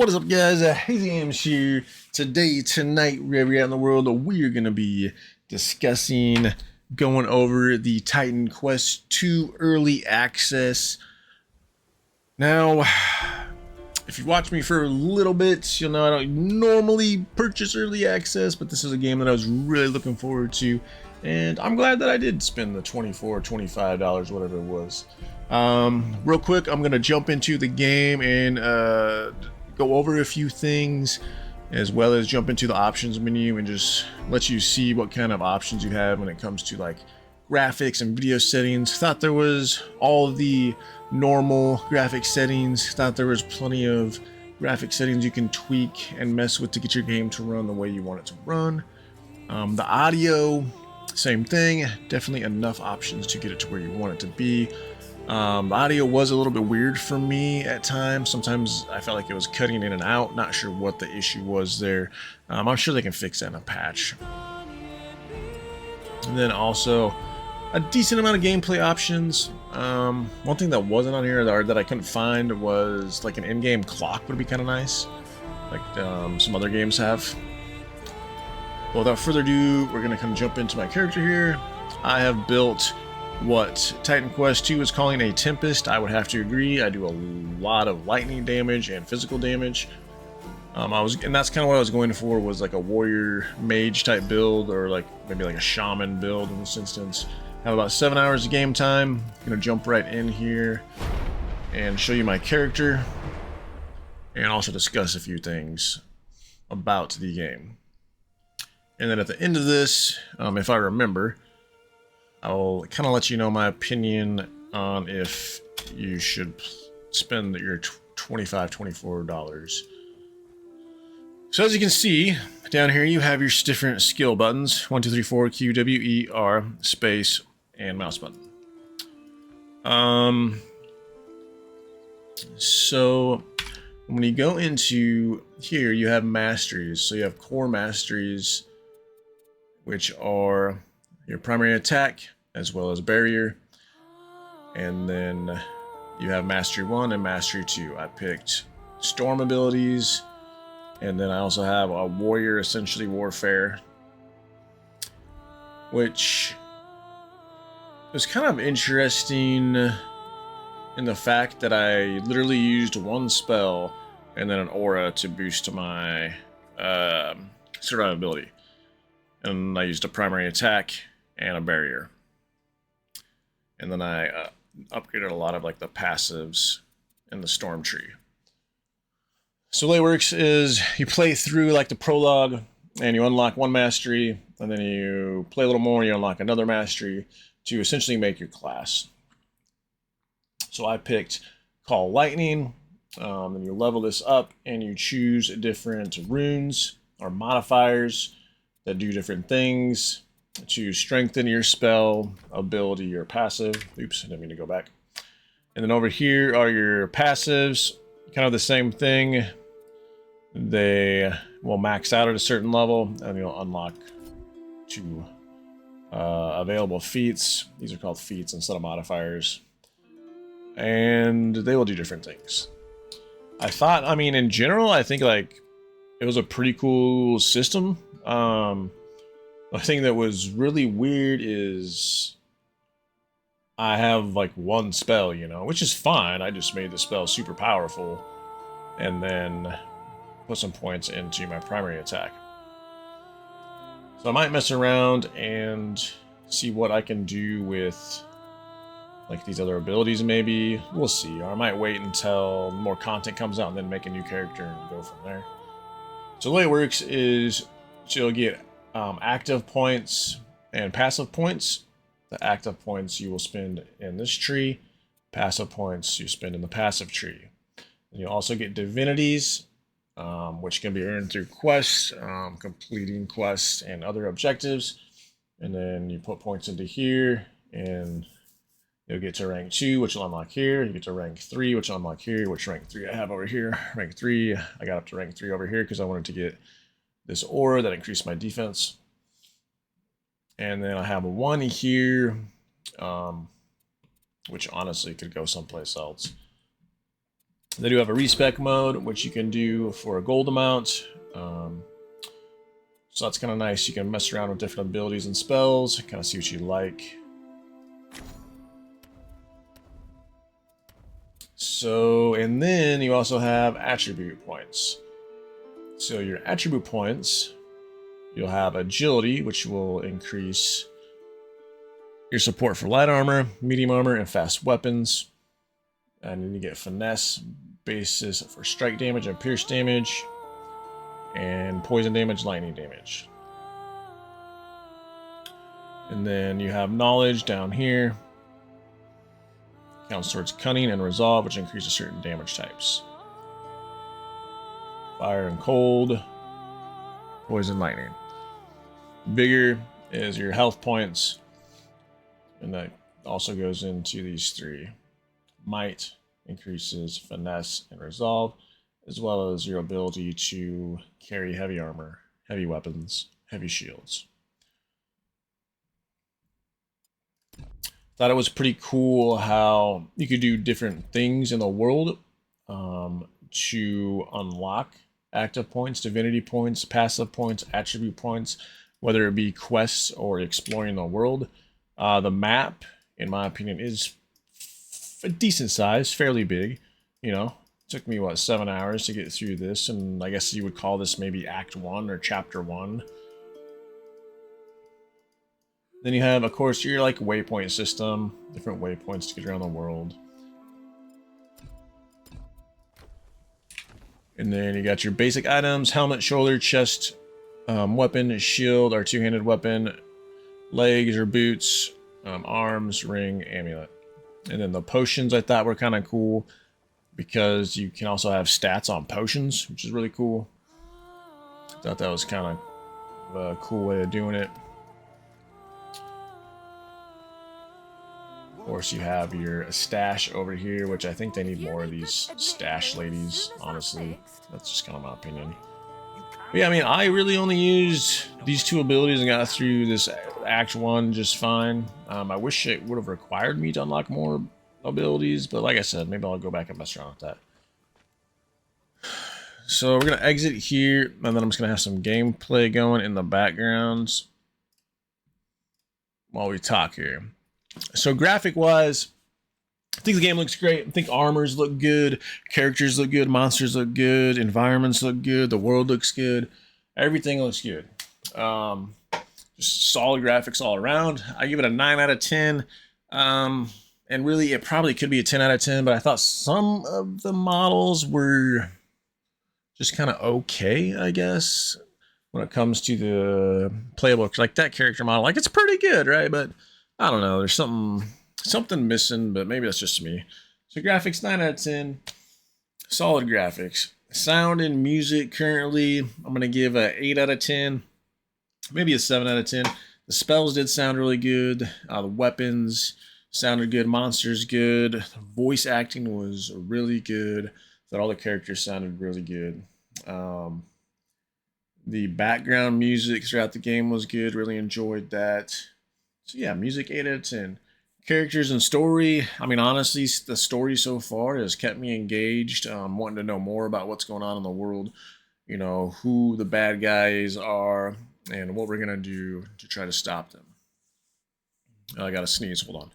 What is up, guys? Hazy Ames here. Tonight, wherever you're at in the world, we are going to be discussing, going over the Titan Quest 2 early access. Now, if you watch me for a little bit, you'll know I don't normally purchase early access, but this is a game that I was really looking forward to, and I'm glad that I did spend the $24, $25, whatever it was. Real quick, I'm going to jump into the game and go over a few things, as well as jump into the options menu and just let you see what kind of options you have when it comes to like graphics and video settings. Thought there was all the normal graphic settings. Thought there was plenty of graphic settings you can tweak and mess with to get your game to run the way you want it to run. The audio, same thing. Definitely enough options to get it to where you want it to be. The audio was a little bit weird for me at times. Sometimes I felt like it was cutting in and out. Not sure what the issue was there. I'm sure they can fix that in a patch. And then also a decent amount of gameplay options. One thing that wasn't on here that I couldn't find was like an in-game clock would be kind of nice, like some other games have. But without further ado, we're gonna kind of jump into my character here. I have built what Titan Quest 2 is calling a Tempest. I would have to agree. I do a lot of lightning damage and physical damage. And that's kind of what I was going for, was like a warrior mage type build, or like maybe like a shaman build in this instance. Have about 7 hours of game time. Gonna jump right in here and show you my character, and also discuss a few things about the game. And then at the end of this, if I remember, I'll kind of let you know my opinion on if you should spend your $25, $24. So as you can see, down here you have your different skill buttons. 1, 2, 3, 4, Q, W, E, R, space, and mouse button. So when you go into here, you have masteries. So you have core masteries, which are your primary attack as well as barrier, and then you have mastery 1 and mastery 2. I picked storm abilities, and then I also have a warrior, essentially warfare, which was kind of interesting in the fact that I literally used one spell and then an aura to boost my survivability. And I used a primary attack and a barrier. And then I upgraded a lot of like the passives in the storm tree. So the way it works is you play through like the prologue and you unlock one mastery, and then you play a little more and you unlock another mastery to essentially make your class. So I picked Call Lightning, and you level this up and you choose different runes or modifiers that do different things to strengthen your spell, ability, or passive. Oops, I didn't mean to go back. And then over here are your passives, kind of the same thing. They will max out at a certain level, and you'll unlock 2 available feats. These are called feats instead of modifiers. And they will do different things. I mean, in general, I think like it was a pretty cool system. The thing that was really weird is I have like one spell, which is fine. I just made the spell super powerful and then put some points into my primary attack. So I might mess around and see what I can do with like these other abilities maybe. We'll see. Or I might wait until more content comes out and then make a new character and go from there. So the way it works is you'll get active points and passive points. The active points you will spend in this tree. Passive points you spend in the passive tree. And you'll also get divinities, which can be earned through quests, completing quests and other objectives. And then you put points into here, and you'll get to rank 2, which will unlock here. You get to rank 3, which will unlock here. Which rank 3 I have over here. Rank 3, I got up to rank 3 over here because I wanted to get this aura that increased my defense. And then I have a 1 here, which honestly could go someplace else. They do have a respec mode, which you can do for a gold amount. So that's kind of nice. You can mess around with different abilities and spells, kind of see what you like. So, and then you also have attribute points. So your attribute points, you'll have agility, which will increase your support for light armor, medium armor, and fast weapons. And then you get finesse, basis for strike damage and pierce damage, and poison damage, lightning damage. And then you have knowledge down here. Counts towards cunning and resolve, which increases certain damage types. Fire and cold, poison, lightning. Vigor is your health points, and that also goes into these three. Might increases finesse and resolve, as well as your ability to carry heavy armor, heavy weapons, heavy shields. Thought it was pretty cool how you could do different things in the world to unlock active points, divinity points, passive points, attribute points, whether it be quests or exploring the world. The map, in my opinion, is a decent size, fairly big. You know, it took me, what, 7 hours to get through this, and I guess you would call this maybe Act 1 or Chapter 1. Then you have, of course, your like waypoint system, different waypoints to get around the world. And then you got your basic items: helmet, shoulder, chest, weapon, shield or two-handed weapon, legs or boots, arms, ring, amulet. And then the potions I thought were kind of cool because you can also have stats on potions, which is really cool. I thought that was kind of a cool way of doing it. Of course, you have your stash over here, which I think they need more of these stash ladies, honestly. That's just kind of my opinion. But yeah, I mean, I really only used these two abilities and got through this Act 1 just fine. I wish it would have required me to unlock more abilities, but like I said, maybe I'll go back and mess around with that. So we're going to exit here, and then I'm just going to have some gameplay going in the background while we talk here. So graphic-wise, I think the game looks great. I think armors look good, characters look good, monsters look good, environments look good, the world looks good, everything looks good. Just solid graphics all around. I give it a 9 out of 10. And really, it probably could be a 10 out of 10, but I thought some of the models were just kind of okay, I guess, when it comes to the playable. Like that character model, like it's pretty good, right? But I don't know, there's something missing, but maybe that's just me. So graphics, 9 out of 10. Solid graphics. Sound and music currently, I'm going to give a 8 out of 10. Maybe a 7 out of 10. The spells did sound really good. The weapons sounded good. Monsters good. The voice acting was really good. Thought all the characters sounded really good. The background music throughout the game was good. Really enjoyed that. So yeah, music 8 out of 10. Characters and story. I mean, honestly, the story so far has kept me engaged, wanting to know more about what's going on in the world. You know, who the bad guys are and what we're going to do to try to stop them. I got to sneeze. Hold on.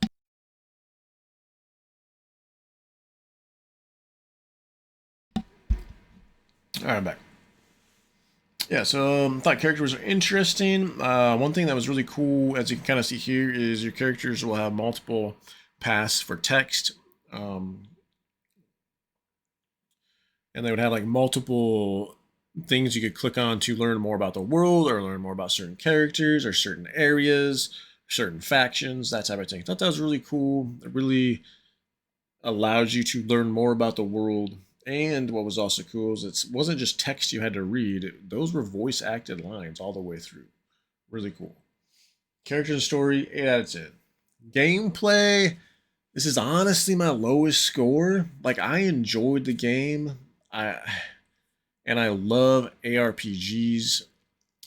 All right, I'm back. Yeah, so I thought characters were interesting. One thing that was really cool, as you can kind of see here, is your characters will have multiple paths for text. And they would have like multiple things you could click on to learn more about the world or learn more about certain characters or certain areas, certain factions, that type of thing. I thought that was really cool. It really allows you to learn more about the world. And what was also cool is it wasn't just text you had to read. Those were voice acted lines all the way through. Really cool. Character and story, 8 out of 10. Gameplay, this is honestly my lowest score. Like, I enjoyed the game. I love ARPGs.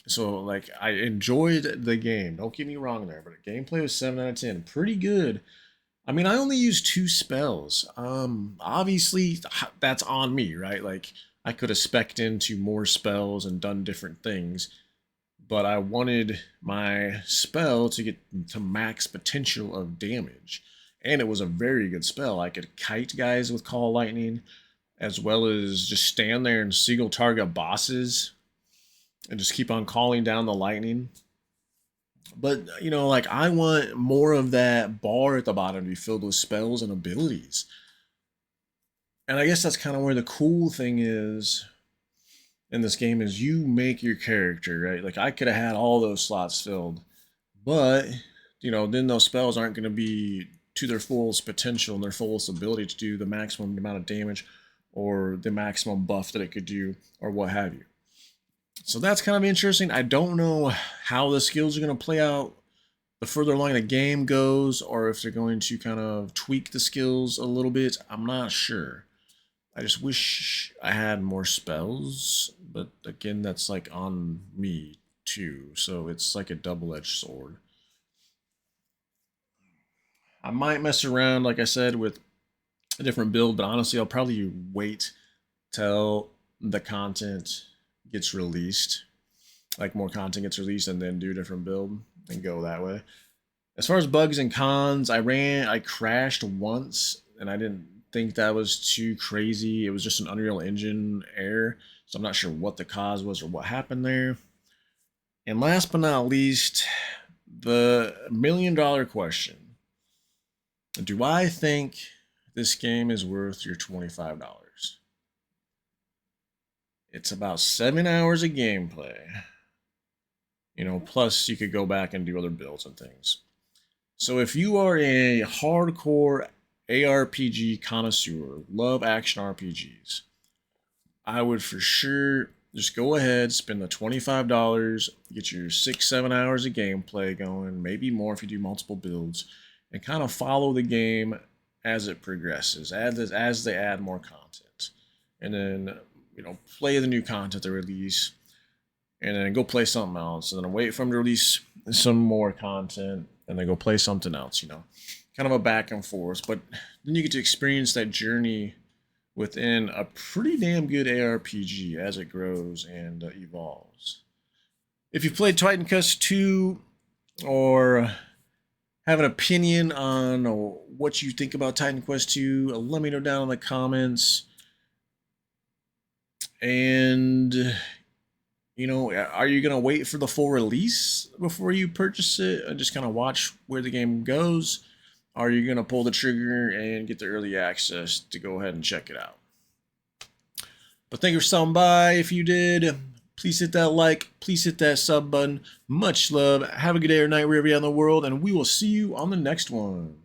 So, like, I enjoyed the game. Don't get me wrong there. But gameplay was 7 out of 10. Pretty good. I mean, I only use 2 spells. Obviously that's on me, right? Like I could have specced into more spells and done different things, but I wanted my spell to get to max potential of damage. And it was a very good spell. I could kite guys with Call Lightning, as well as just stand there and single target bosses and just keep on calling down the lightning. But like I want more of that bar at the bottom to be filled with spells and abilities. And I guess that's kind of where the cool thing is in this game is you make your character, right? Like I could have had all those slots filled, but then those spells aren't going to be to their fullest potential and their fullest ability to do the maximum amount of damage or the maximum buff that it could do or what have you. So that's kind of interesting. I don't know how the skills are going to play out the further along the game goes, or if they're going to kind of tweak the skills a little bit. I'm not sure. I just wish I had more spells, but again, that's like on me too, so it's like a double-edged sword. I might mess around, like I said, with a different build, but honestly, I'll probably wait till the content gets released, like more content gets released, and then do a different build and go that way. As far as bugs and cons, I crashed once, and I didn't think that was too crazy. It was just an Unreal Engine error, so I'm not sure what the cause was or what happened there. And last but not least, the $1,000,000 question. Do I think this game is worth your $25? It's about 7 hours of gameplay. Plus you could go back and do other builds and things. So if you are a hardcore ARPG connoisseur, love action RPGs, I would for sure just go ahead, spend the $25, get your 6-7 hours of gameplay going, maybe more if you do multiple builds, and kind of follow the game as it progresses, as they add more content. And then, play the new content they release, and then go play something else, and then wait for them to release some more content, and then go play something else, kind of a back and forth. But then you get to experience that journey within a pretty damn good ARPG as it grows and evolves. If you've played Titan Quest 2 or have an opinion on what you think about Titan Quest 2, let me know down in the comments. And are you going to wait for the full release before you purchase it and just kind of watch where the game goes? Are you going to pull the trigger and get the early access to go ahead and check it out? But thank you for stopping by. If you did, please hit that like. Please hit that sub button. Much love. Have a good day or night wherever you're in the world, and we will see you on the next one.